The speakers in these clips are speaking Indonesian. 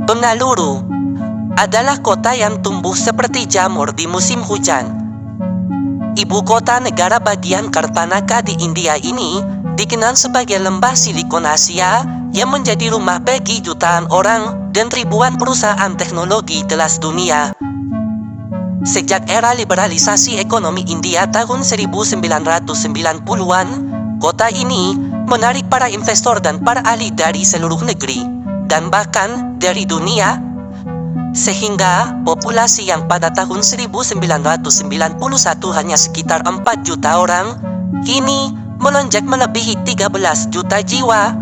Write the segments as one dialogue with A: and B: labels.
A: Bengaluru adalah kota yang tumbuh seperti jamur di musim hujan. Ibu kota negara bagian Kartanaka di India ini dikenal sebagai lembah Silikon Asia yang menjadi rumah bagi jutaan orang dan ribuan perusahaan teknologi kelas dunia. Sejak era liberalisasi ekonomi India tahun 1990-an, kota ini menarik para investor dan para ahli dari seluruh negeri, dan bahkan dari dunia, sehingga populasi yang pada tahun 1991 hanya sekitar 4 juta orang, kini melonjak melebihi 13 juta jiwa.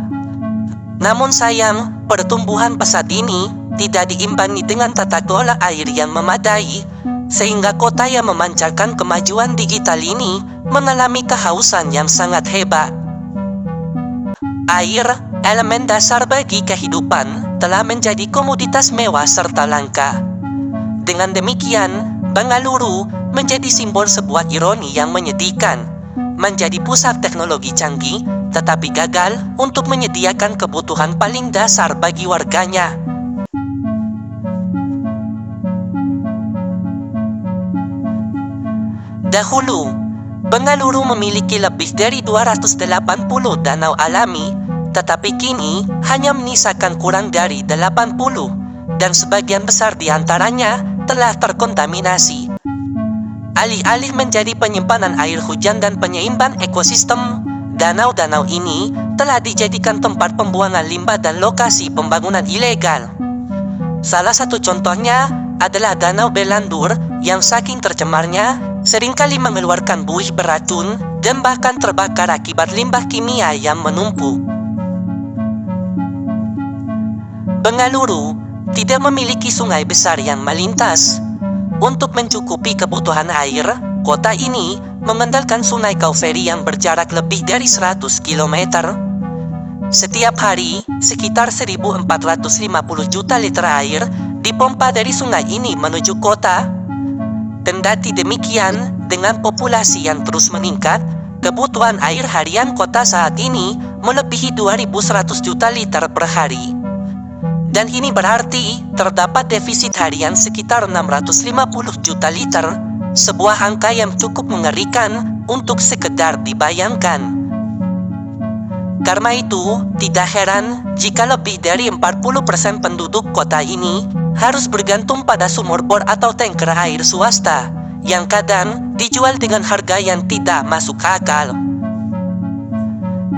A: Namun sayang, pertumbuhan pesat ini tidak diimbangi dengan tata kelola air yang memadai, sehingga kota yang memancarkan kemajuan digital ini mengalami kehausan yang sangat hebat. Air, elemen dasar bagi kehidupan, telah menjadi komoditas mewah serta langka. Dengan demikian, Bengaluru menjadi simbol sebuah ironi yang menyedihkan, menjadi pusat teknologi canggih, tetapi gagal untuk menyediakan kebutuhan paling dasar bagi warganya. Dahulu, Bengaluru memiliki lebih dari 280 danau alami, tetapi kini hanya menyisakan kurang dari 80, dan sebagian besar di antaranya telah terkontaminasi. Alih-alih menjadi penyimpanan air hujan dan penyeimbang ekosistem, danau-danau ini telah dijadikan tempat pembuangan limbah dan lokasi pembangunan ilegal. Salah satu contohnya adalah Danau Belandur yang saking tercemarnya seringkali mengeluarkan buih beracun dan bahkan terbakar akibat limbah kimia yang menumpuk. Bengaluru tidak memiliki sungai besar yang melintas. Untuk mencukupi kebutuhan air, kota ini mengandalkan Sungai Kauferi yang berjarak lebih dari 100 km. Setiap hari, sekitar 1.450 juta liter air dipompa dari sungai ini menuju kota. Kendati demikian, dengan populasi yang terus meningkat, kebutuhan air harian kota saat ini melebihi 2.100 juta liter per hari. Dan ini berarti terdapat defisit harian sekitar 650 juta liter, sebuah angka yang cukup mengerikan untuk sekedar dibayangkan. Karena itu, tidak heran jika lebih dari 40% penduduk kota ini harus bergantung pada sumur bor atau tanker air swasta, yang kadang dijual dengan harga yang tidak masuk akal.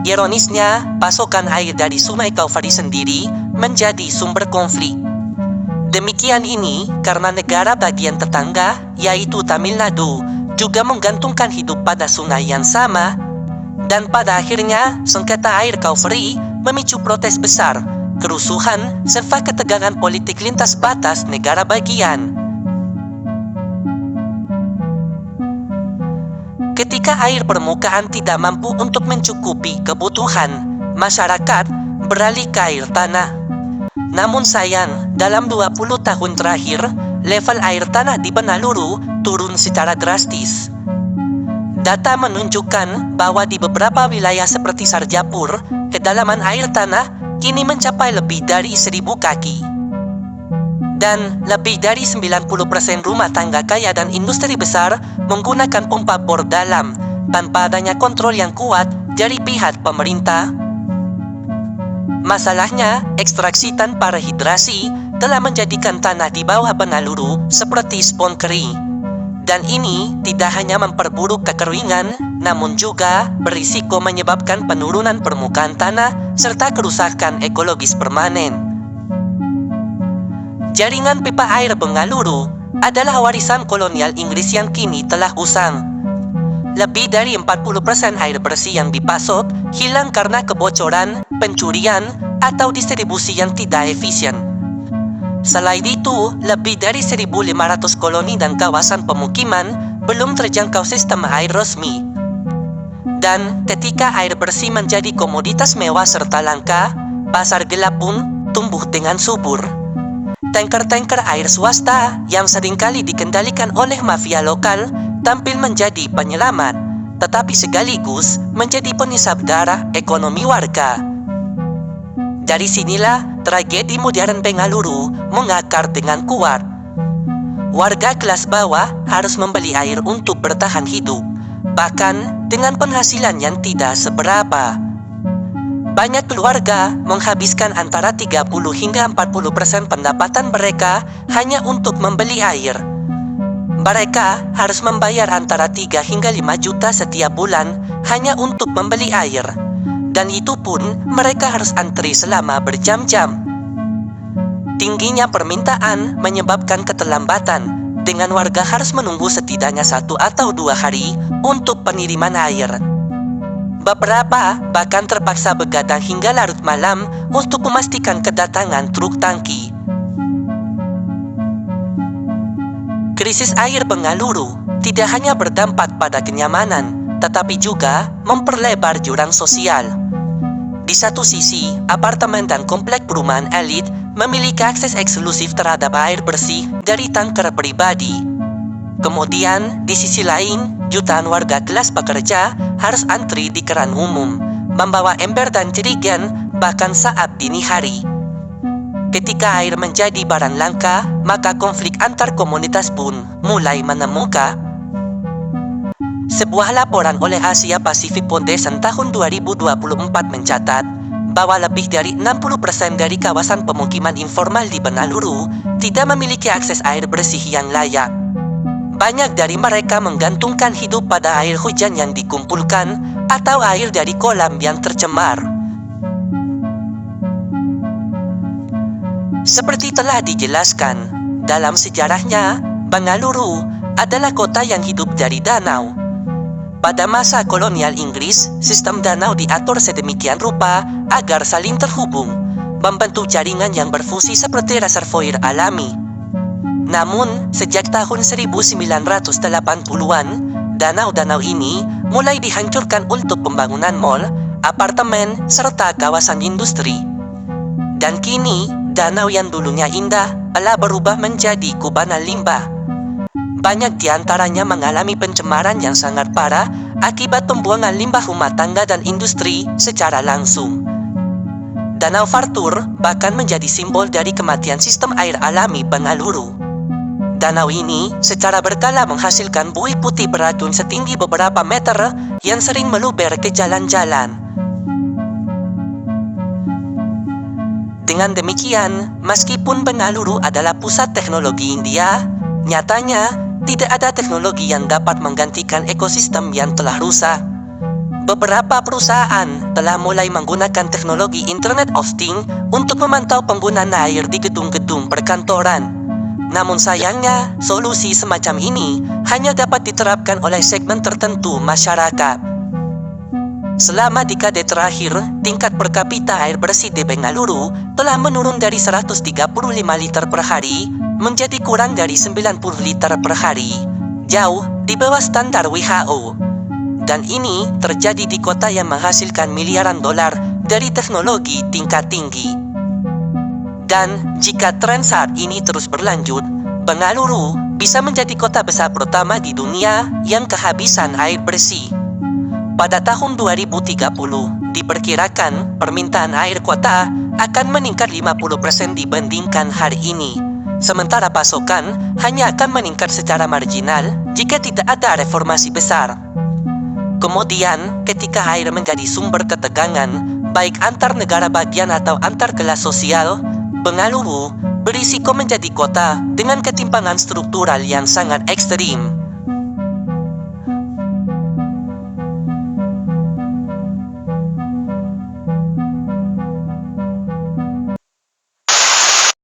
A: Ironisnya, pasokan air dari Sungai Kauferi sendiri menjadi sumber konflik. Demikian ini karena negara bagian tetangga, yaitu Tamil Nadu, juga menggantungkan hidup pada sungai yang sama, dan pada akhirnya sengketa air Kauferi memicu protes besar, kerusuhan, serta ketegangan politik lintas batas negara bagian. Ketika air permukaan tidak mampu untuk mencukupi kebutuhan, masyarakat beralih ke air tanah. Namun sayang, dalam 20 tahun terakhir, level air tanah di Bengaluru turun secara drastis. Data menunjukkan bahwa di beberapa wilayah seperti Sarjapur, kedalaman air tanah kini mencapai lebih dari 1.000 kaki. Dan lebih dari 90% rumah tangga kaya dan industri besar menggunakan pompa bor dalam, tanpa adanya kontrol yang kuat dari pihak pemerintah. Masalahnya, ekstraksi tanpa rehidrasi telah menjadikan tanah di bawah Bengaluru seperti spon kering. Dan ini tidak hanya memperburuk kekeringan, namun juga berisiko menyebabkan penurunan permukaan tanah serta kerusakan ekologis permanen. Jaringan pipa air Bengaluru adalah warisan kolonial Inggris yang kini telah usang. Lebih dari 40% air bersih yang dipasok hilang karena kebocoran, pencurian, atau distribusi yang tidak efisien. Selain itu, lebih dari 1.500 koloni dan kawasan pemukiman belum terjangkau sistem air resmi. Dan ketika air bersih menjadi komoditas mewah serta langka, pasar gelap pun tumbuh dengan subur. Tanker-tanker air swasta yang seringkali dikendalikan oleh mafia lokal tampil menjadi penyelamat, tetapi sekaligus menjadi penyisap darah ekonomi warga. Dari sinilah tragedi modern Bengaluru mengakar dengan kuat. Warga kelas bawah harus membeli air untuk bertahan hidup, bahkan dengan penghasilan yang tidak seberapa. Banyak keluarga menghabiskan antara 30 hingga 40% pendapatan mereka hanya untuk membeli air. Mereka harus membayar antara 3 hingga 5 juta setiap bulan hanya untuk membeli air. Dan itu pun mereka harus antri selama berjam-jam. Tingginya permintaan menyebabkan keterlambatan, dengan warga harus menunggu setidaknya 1 atau 2 hari untuk pengiriman air. Beberapa bahkan terpaksa begadang hingga larut malam untuk memastikan kedatangan truk tangki. Krisis air Bengaluru tidak hanya berdampak pada kenyamanan, tetapi juga memperlebar jurang sosial. Di satu sisi, apartemen dan komplek perumahan elit memiliki akses eksklusif terhadap air bersih dari tangker pribadi. Kemudian, di sisi lain, jutaan warga kelas pekerja harus antri di keran umum, membawa ember dan jerigen bahkan saat dini hari. Ketika air menjadi barang langka, maka konflik antar komunitas pun mulai mengemuka. Sebuah laporan oleh Asia Pacific Foundation tahun 2024 mencatat bahwa lebih dari 60% dari kawasan pemukiman informal di Bengaluru tidak memiliki akses air bersih yang layak. Banyak dari mereka menggantungkan hidup pada air hujan yang dikumpulkan atau air dari kolam yang tercemar. Seperti telah dijelaskan, dalam sejarahnya, Bengaluru adalah kota yang hidup dari danau. Pada masa kolonial Inggris, sistem danau diatur sedemikian rupa agar saling terhubung, membentuk jaringan yang berfungsi seperti reservoir alami. Namun, sejak tahun 1980-an, danau-danau ini mulai dihancurkan untuk pembangunan mal, apartemen, serta kawasan industri. Dan kini, danau yang dulunya indah telah berubah menjadi kubangan limbah. Banyak di antaranya mengalami pencemaran yang sangat parah akibat pembuangan limbah rumah tangga dan industri secara langsung. Danau Fartur bahkan menjadi simbol dari kematian sistem air alami Bengaluru. Danau ini secara berkala menghasilkan buih putih beracun setinggi beberapa meter yang sering meluber ke jalan-jalan. Dengan demikian, meskipun Bengaluru adalah pusat teknologi India, nyatanya tidak ada teknologi yang dapat menggantikan ekosistem yang telah rusak. Beberapa perusahaan telah mulai menggunakan teknologi Internet of Things untuk memantau penggunaan air di gedung-gedung perkantoran. Namun sayangnya, solusi semacam ini hanya dapat diterapkan oleh segmen tertentu masyarakat. Selama dekade terakhir, tingkat per kapita air bersih di Bengaluru telah menurun dari 135 liter per hari menjadi kurang dari 90 liter per hari, jauh di bawah standar WHO. Dan ini terjadi di kota yang menghasilkan miliaran dolar dari teknologi tingkat tinggi. Dan jika tren saat ini terus berlanjut, Bengaluru bisa menjadi kota besar pertama di dunia yang kehabisan air bersih. Pada tahun 2030, diperkirakan permintaan air kota akan meningkat 50% dibandingkan hari ini. Sementara pasokan hanya akan meningkat secara marginal jika tidak ada reformasi besar. Kemudian, ketika air menjadi sumber ketegangan, baik antar negara bagian atau antar kelas sosial, Bengaluru berisiko menjadi kota dengan ketimpangan struktural yang sangat ekstrim.